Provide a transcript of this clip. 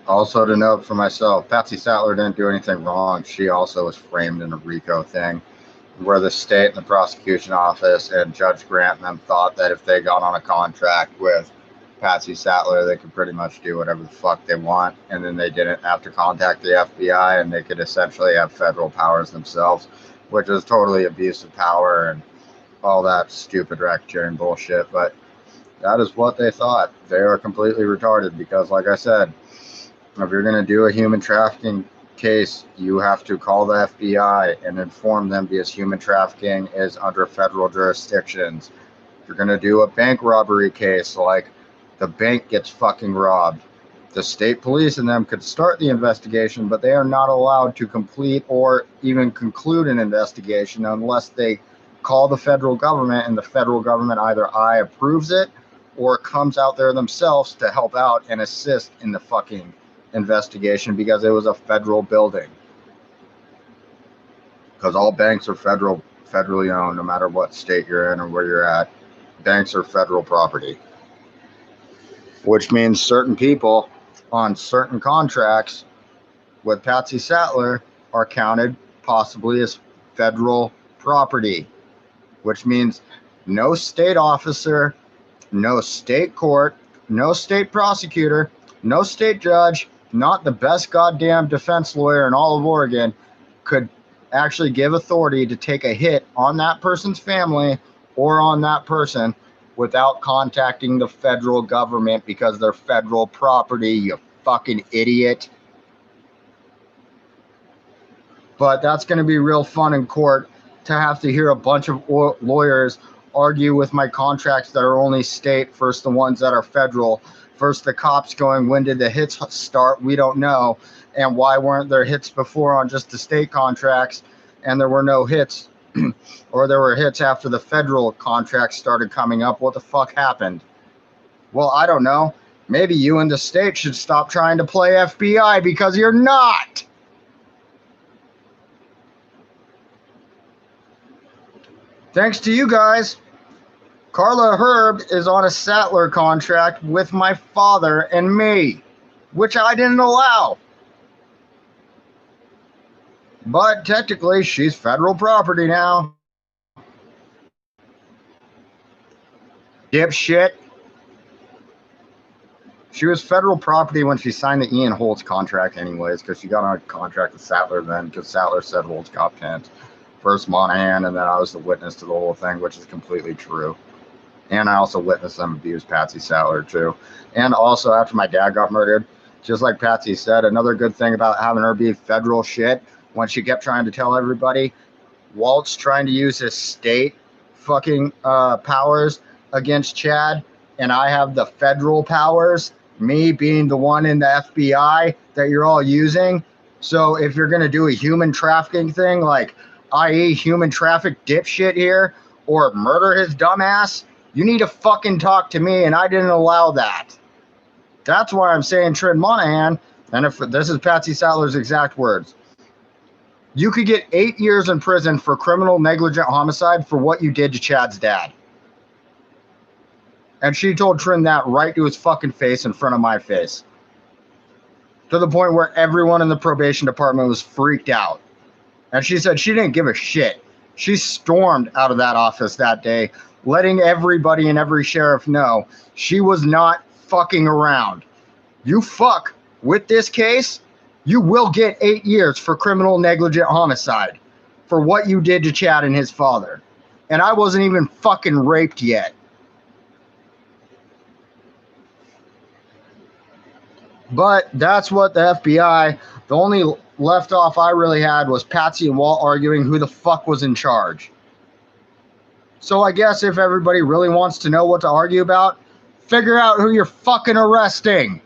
Also to note for myself, Patsy Sattler didn't do anything wrong. She also was framed in a RICO thing where the state and the prosecution office and Judge Grant and them thought that if they got on a contract with Patsy Sattler, they could pretty much do whatever the fuck they want, and then they didn't have to contact the FBI, and they could essentially have federal powers themselves, which is totally abuse of power and all that stupid racketeering bullshit. But that is what they thought. They are completely retarded because, like I said, if you're going to do a human trafficking case, you have to call the FBI and inform them because human trafficking is under federal jurisdictions. If you're going to do a bank robbery case, like the bank gets fucking robbed, the state police and them could start the investigation, but they are not allowed to complete or even conclude an investigation unless they call the federal government, and the federal government either approves it or comes out there themselves to help out and assist in the fucking investigation because it was a federal building. Because all banks are federally owned, no matter what state you're in or where you're at. Banks are federal property, which means certain people on certain contracts with Patsy Sattler are counted possibly as federal property, which means no state officer, no state court, no state prosecutor, no state judge, not the best goddamn defense lawyer in all of Oregon, could actually give authority to take a hit on that person's family or on that person without contacting the federal government because they're federal property, you fucking idiot. But that's going to be real fun in court to have to hear a bunch of lawyers argue with my contracts that are only state, first the ones that are federal, first the cops going, when did the hits start? We don't know. And why weren't there hits before on just the state contracts and there were no hits? Or there were hits after the federal contracts started coming up. What the fuck happened? Well, I don't know. Maybe you and the state should stop trying to play FBI because you're not. Thanks to you guys, Carla Herb is on a Sattler contract with my father and me, which I didn't allow. But technically, she's federal property now. Dipshit. She was federal property when she signed the Ian Holtz contract anyways, because she got on a contract with Sattler then, because Sattler said Holtz got pinned. First Monahan, and then I was the witness to the whole thing, which is completely true. And I also witnessed them abuse Patsy Sattler, too. And also, after my dad got murdered, just like Patsy said, another good thing about having her be federal shit, when she kept trying to tell everybody, Walt's trying to use his state fucking powers against Chad, and I have the federal powers, me being the one in the FBI that you're all using. So if you're going to do a human trafficking thing, like, i.e. human traffic dipshit here, or murder his dumbass, you need to fucking talk to me, and I didn't allow that. That's why I'm saying Trent Monahan, and if this is Patsy Sattler's exact words, you could get 8 years in prison for criminal negligent homicide for what you did to Chad's dad. And she told Trin that right to his fucking face in front of my face. To the point where everyone in the probation department was freaked out. And she said she didn't give a shit. She stormed out of that office that day, letting everybody and every sheriff know she was not fucking around. You fuck with this case, you will get 8 years for criminal negligent homicide for what you did to Chad and his father. And I wasn't even fucking raped yet. But that's what the FBI, the only left off I really had was Patsy and Walt arguing who the fuck was in charge. So I guess if everybody really wants to know what to argue about, figure out who you're fucking arresting.